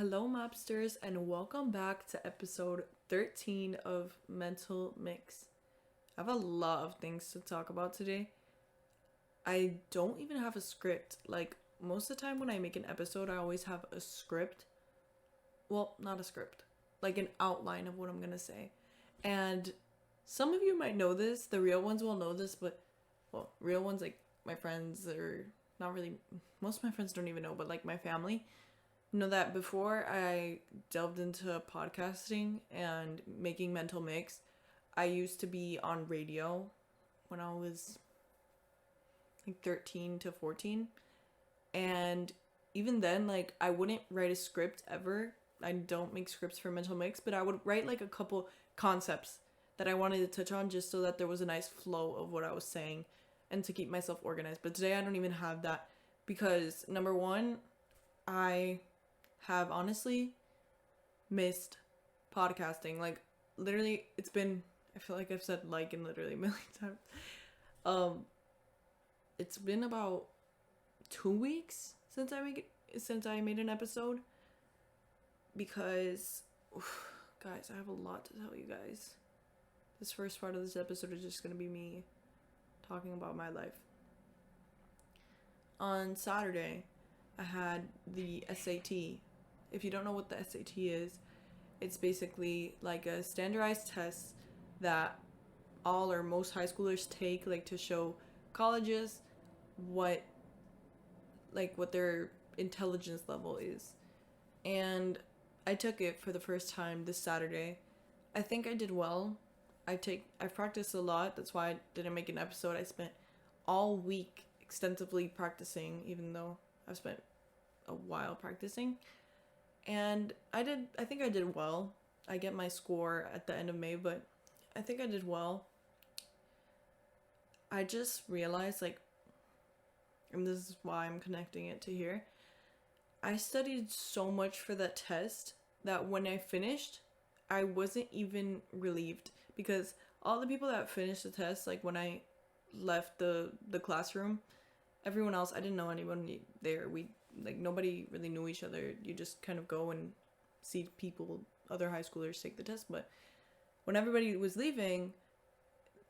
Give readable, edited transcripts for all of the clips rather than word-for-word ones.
Hello, Mapsters, and welcome back to episode 13 of Mental Mix. I have a lot of things to talk about today. I don't even have a script. Like, most of the time when I make an episode, I always have a script. Well, not a script, like an outline of what I'm gonna say. And some of you might know this, the real ones will know this, but, well, real ones, like my friends, or not really, most of my friends don't even know, but like my family know that before I delved into podcasting and making mental mix, I used to be on radio when I was like 13 to 14. And even then, like, I wouldn't write a script ever. I don't make scripts for mental mix, but I would write like a couple concepts that I wanted to touch on just so that there was a nice flow of what I was saying and to keep myself organized. But today I don't even have that because number one, I have honestly missed podcasting. Like, literally, it's been, I feel like I've said like in literally a million times. Um, it's been about 2 weeks since I made an episode because, guys, I have a lot to tell you guys. This first part of this episode is just gonna be me talking about my life. On Saturday, I had the SAT. If you don't know what the SAT is, it's basically like a standardized test that all or most high schoolers take, like, to show colleges what what their intelligence level is. And I took it for the first time this Saturday. I think I did well. I've practiced a lot. That's why I didn't make an episode. I spent all week extensively practicing, even though I've spent a while practicing. And I think I did well. I get my score at the end of May, but I think I did well. I just realized, like, and this is why I'm connecting it to here, I studied so much for that test that when I finished, I wasn't even relieved because all the people that finished the test, like when I left the classroom, everyone else, I didn't know anyone there. We, like, nobody really knew each other. You just kind of go and see people, other high schoolers take the test. But when everybody was leaving,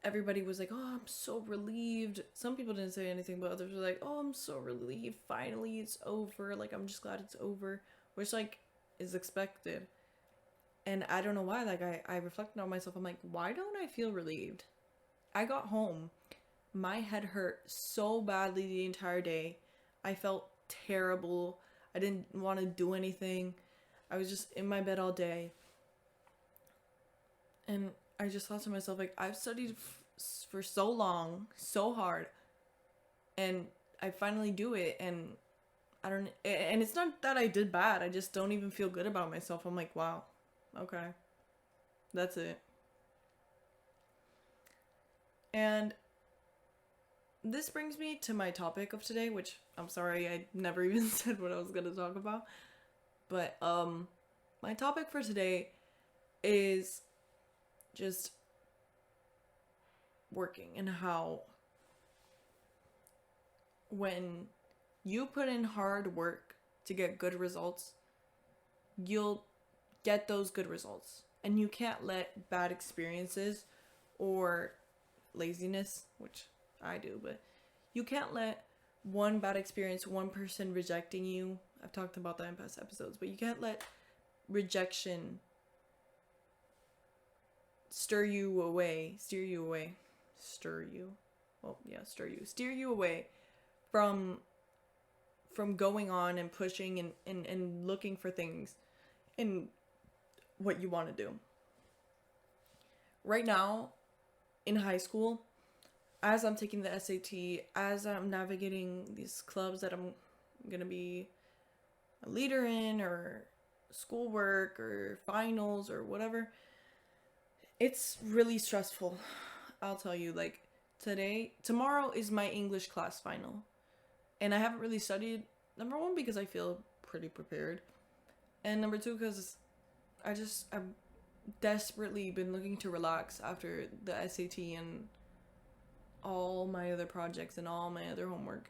everybody was like, oh, I'm so relieved. Some people didn't say anything, but others were like, oh, I'm so relieved. Finally, it's over. Like, I'm just glad it's over. Which, like, is expected. And I don't know why. Like, I reflected on myself. I'm like, why don't I feel relieved? I got home. My head hurt so badly the entire day. I felt terrible. I didn't want to do anything. I was just in my bed all day. And I just thought to myself, like, I've studied for so long, so hard, and I finally do it, and and it's not that I did bad, I just don't even feel good about myself. I'm like, wow, okay, that's it. And this brings me to my topic of today, which I'm sorry, I never even said what I was going to talk about, but my topic for today is just working and how when you put in hard work to get good results, you'll get those good results. And you can't let bad experiences or laziness, which I do, but you can't let one bad experience, one person rejecting you. I've talked about that in past episodes, but you can't let rejection steer you away from going on and pushing and looking for things in what you want to do. Right now, in high school, as I'm taking the SAT, as I'm navigating these clubs that I'm gonna be a leader in, or schoolwork, or finals, or whatever, it's really stressful. I'll tell you, like, tomorrow is my English class final. And I haven't really studied, number one, because I feel pretty prepared. And number two, because I've desperately been looking to relax after the SAT and all my other projects and all my other homework.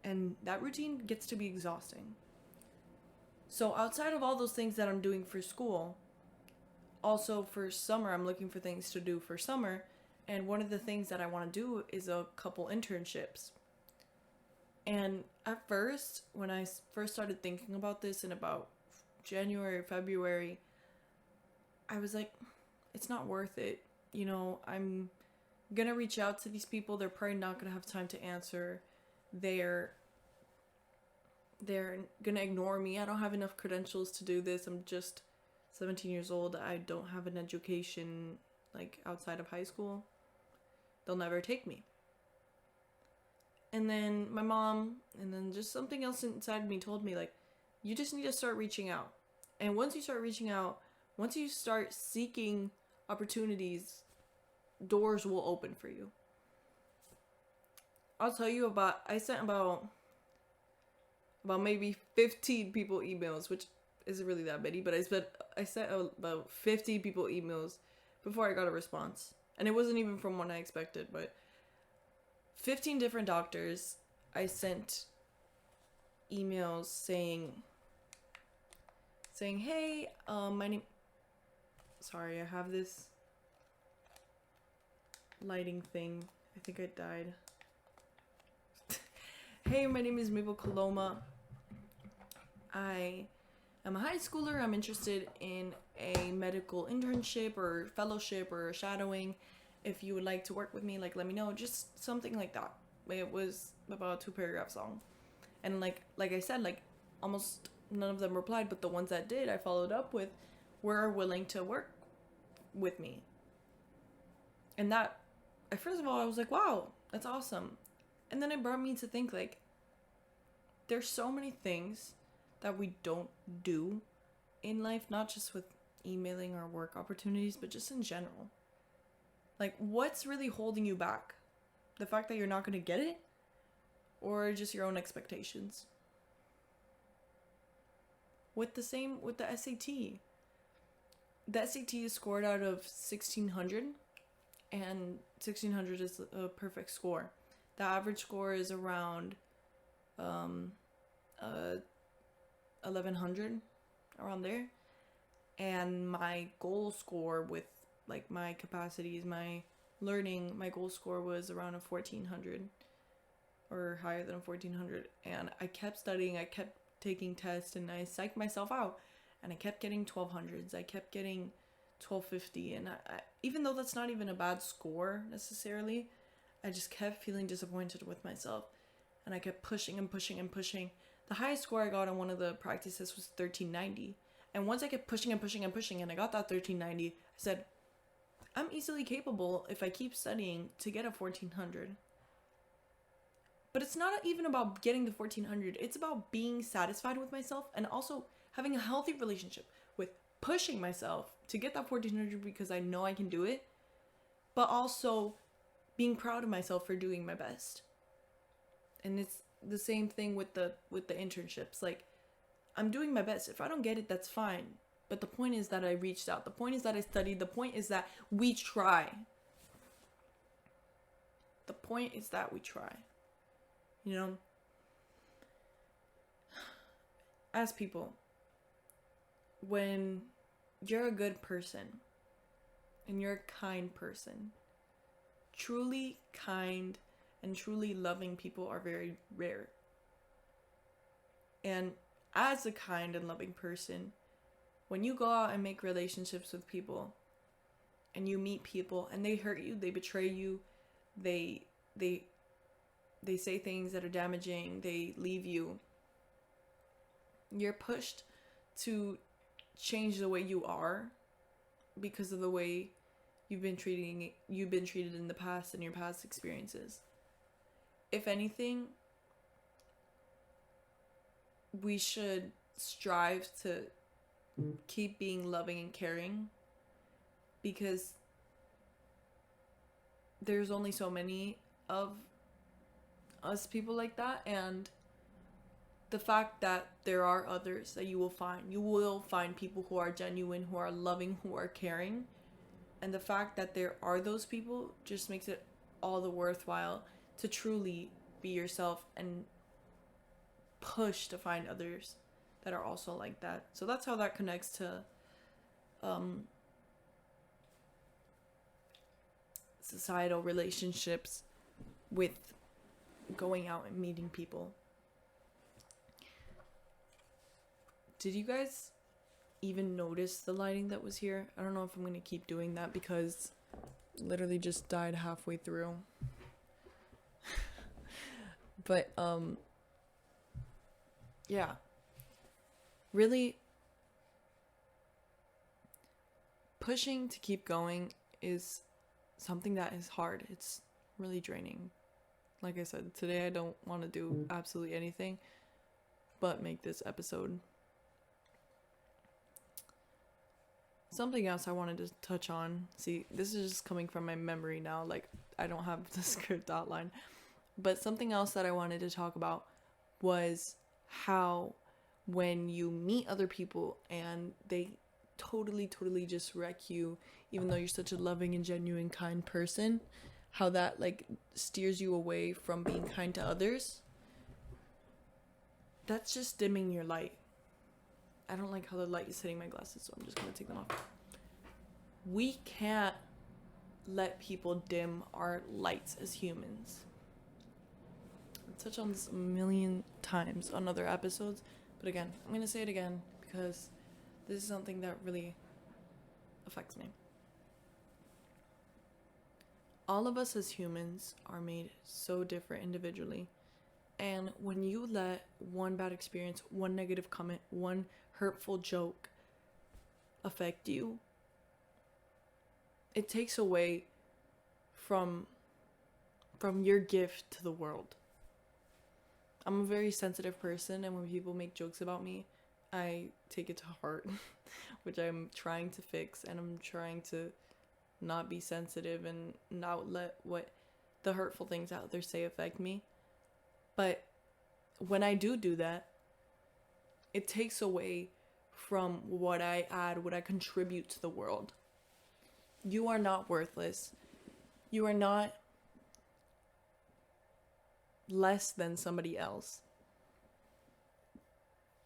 And that routine gets to be exhausting. So outside of all those things that I'm doing for school, also for summer, I'm looking for things to do for summer. And one of the things that I want to do is a couple internships. And at first, when I first started thinking about this in about January, February, I was like, it's not worth it. You know, I'm gonna reach out to these people. They're probably not gonna have time to answer. They're gonna ignore me. I don't have enough credentials to do this. I'm just 17 years old. I don't have an education like outside of high school. They'll never take me. And then my mom, and then just something else inside me told me, like, you just need to start reaching out. And once you start reaching out, once you start seeking opportunities, doors will open for you. I'll tell you I sent about maybe 15 people emails, which isn't really that many, but I sent about 50 people emails before I got a response. And it wasn't even from one I expected, but 15 different doctors. I sent emails saying, hey, my name, sorry, I have this lighting thing. I think I died. Hey, my name is Mabel Coloma. I am a high schooler. I'm interested in a medical internship or fellowship or shadowing. If you would like to work with me, like, let me know. Just something like that. It was about a 2-paragraph song. And like I said, like, almost none of them replied, but the ones that did, I followed up with, were willing to work with me. And that, first of all, I was like, wow, that's awesome. And then it brought me to think, like, there's so many things that we don't do in life, not just with emailing or work opportunities, but just in general. Like, what's really holding you back? The fact that you're not going to get it? Or just your own expectations? With the SAT. The SAT is scored out of 1,600, and 1,600 is a perfect score. The average score is around 1,100, around there. And my goal score with, like, my capacities, my learning, my goal score was around a 1,400 or higher than a 1,400. And I kept studying, I kept taking tests, and I psyched myself out, and I kept getting 1,200s. I kept getting 1,250, and I even though that's not even a bad score necessarily, I just kept feeling disappointed with myself, and I kept pushing and pushing and pushing. The highest score I got on one of the practices was 1,390, and once I kept pushing and pushing and pushing, and I got that 1,390, I said, I'm easily capable, if I keep studying, to get a 1,400. But it's not even about getting the 1,400. It's about being satisfied with myself, and also having a healthy relationship with pushing myself to get that 1,400 because I know I can do it, but also being proud of myself for doing my best. And it's the same thing with the internships. Like, I'm doing my best. If I don't get it, that's fine. But the point is that I reached out. The point is that I studied. The point is that we try. The point is that we try. You know? As people, when you're a good person and you're a kind person, truly kind and truly loving people are very rare. And as a kind and loving person, when you go out and make relationships with people, and you meet people and they hurt you, they betray you, they say things that are damaging, they leave you, you're pushed to change the way you are because of the way you've been treated in the past and your past experiences. If anything, we should strive to keep being loving and caring, because there's only so many of us people like that, and the fact that there are others that you will find people who are genuine, who are loving, who are caring, and the fact that there are those people just makes it all the worthwhile to truly be yourself and push to find others that are also like that. So that's how that connects to societal relationships with going out and meeting people. Did you guys even notice the lighting that was here? I don't know if I'm going to keep doing that because literally just died halfway through. But yeah. Really pushing to keep going is something that is hard. It's really draining. Like I said, today I don't want to do absolutely anything but make this episode. Something else I wanted to touch on. See, this is just coming from my memory now. Like, I don't have the script outline. But something else that I wanted to talk about was how when you meet other people and they totally just wreck you, even though you're such a loving and genuine kind person, how that like steers you away from being kind to others. That's just dimming your light. I don't like how the light is hitting my glasses, so I'm just gonna take them off. We can't let people dim our lights as humans. I'll touch on this a million times on other episodes, but again, I'm gonna say it again because this is something that really affects me. All of us as humans are made so different individually. And when you let one bad experience, one negative comment, one hurtful joke affect you, it takes away from your gift to the world. I'm a very sensitive person, and when people make jokes about me, I take it to heart, which I'm trying to fix, and I'm trying to not be sensitive and not let what the hurtful things out there say affect me. But when I do that, it takes away from what I add, what I contribute to the world. You are not worthless. You are not less than somebody else.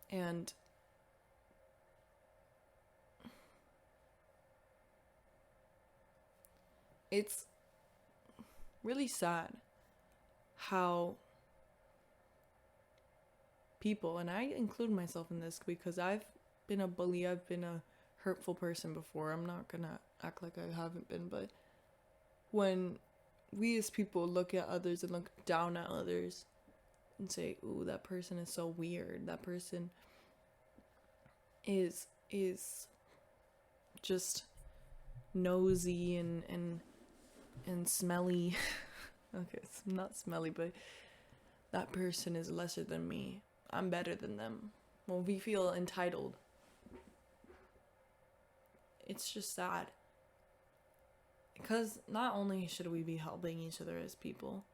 And it's really sad how people, and I include myself in this because I've been a bully, I've been a hurtful person before. I'm not gonna act like I haven't been, but when we as people look at others and look down at others and say, ooh, that person is so weird, that person is just nosy and smelly. Okay, it's not smelly, but that person is lesser than me, I'm better than them. When we feel entitled, it's just sad. Because not only should we be helping each other as people,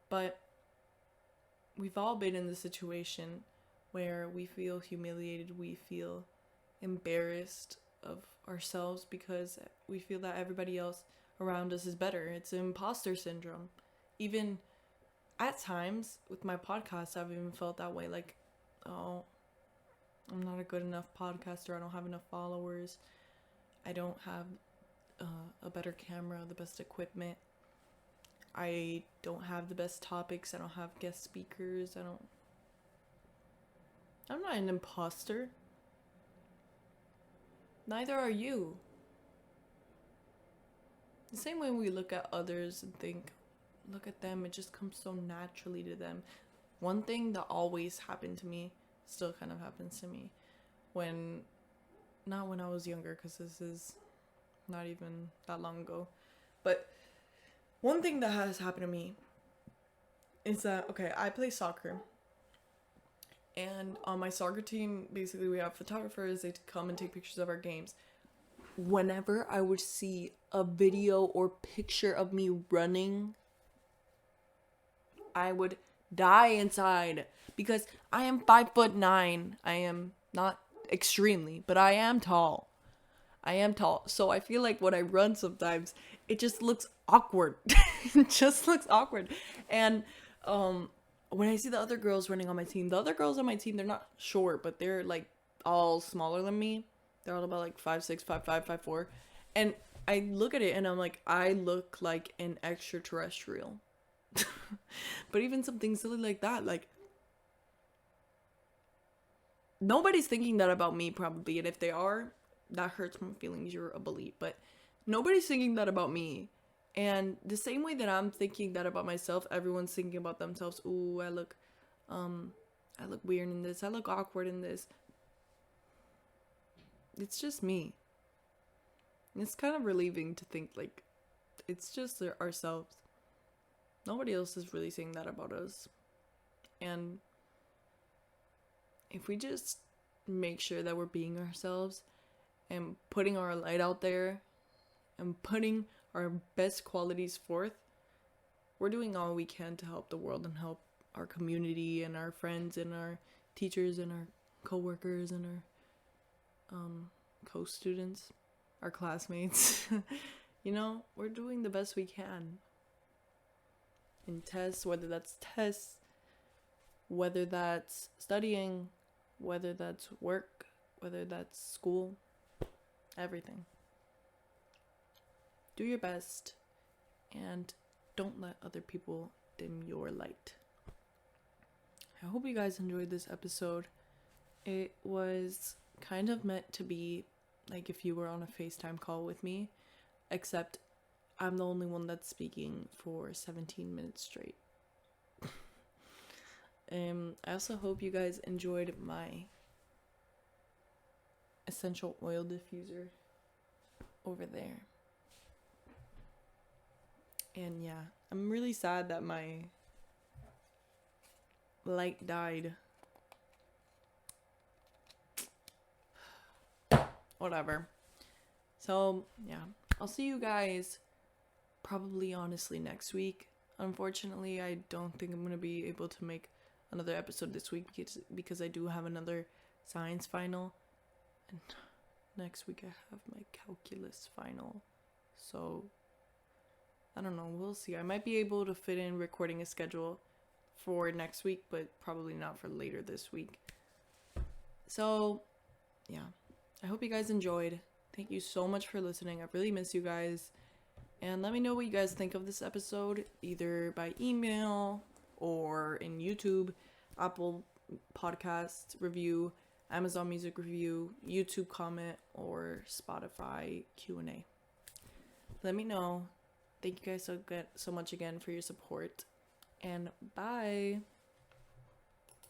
but we've all been in the situation where we feel humiliated, we feel embarrassed of ourselves because we feel that everybody else around us is better. It's imposter syndrome. Even at times with my podcast, I've even felt that way, like, oh, I'm not a good enough podcaster, I don't have enough followers, I don't have a better camera, the best equipment, I don't have the best topics, I don't have guest speakers, I'm not an imposter. Neither are you. The same way we look at others and think, look at them, it just comes so naturally to them. One thing that always happened to me, still kind of happens to me, not when I was younger, because this is not even that long ago, but one thing that has happened to me is that, okay, I play soccer, and on my soccer team, basically we have photographers, they come and take pictures of our games. Whenever I would see a video or picture of me running, I would die inside, because I am 5'9". I am not extremely, but I am tall. So I feel like when I run sometimes, it just looks awkward. It just looks awkward. And when I see the other girls running on my team, the other girls on my team, they're not short, but they're like all smaller than me. They're all about like 5'6", 5'5", 5'4", and I look at it and I'm like, I look like an extraterrestrial. But even something silly like that, like nobody's thinking that about me probably, and if they are, that hurts my feelings. You're a bully, but nobody's thinking that about me. And the same way that I'm thinking that about myself, everyone's thinking about themselves. Ooh, I look weird in this. I look awkward in this. It's just me. It's kind of relieving to think like it's just ourselves. Nobody else is really saying that about us. And if we just make sure that we're being ourselves and putting our light out there and putting our best qualities forth, we're doing all we can to help the world and help our community and our friends and our teachers and our co-workers and our co-students, our classmates. You know, we're doing the best we can in tests, whether that's studying, whether that's work, whether that's school, everything. Do your best and don't let other people dim your light. I hope you guys enjoyed this episode. It was kind of meant to be like if you were on a FaceTime call with me, except I'm the only one that's speaking for 17 minutes straight. I also hope you guys enjoyed my essential oil diffuser over there. And yeah, I'm really sad that my light died. Whatever. So, yeah. I'll see you guys probably honestly next week. Unfortunately, I don't think I'm going to be able to make another episode this week because I do have another science final. And next week I have my calculus final. So, I don't know. We'll see. I might be able to fit in recording a schedule for next week, but probably not for later this week. So, yeah. I hope you guys enjoyed. Thank you so much for listening. I really miss you guys. And let me know what you guys think of this episode, either by email or in YouTube, Apple Podcast review, Amazon Music review, YouTube comment, or Spotify Q&A. Let me know. Thank you guys so much again for your support. And bye.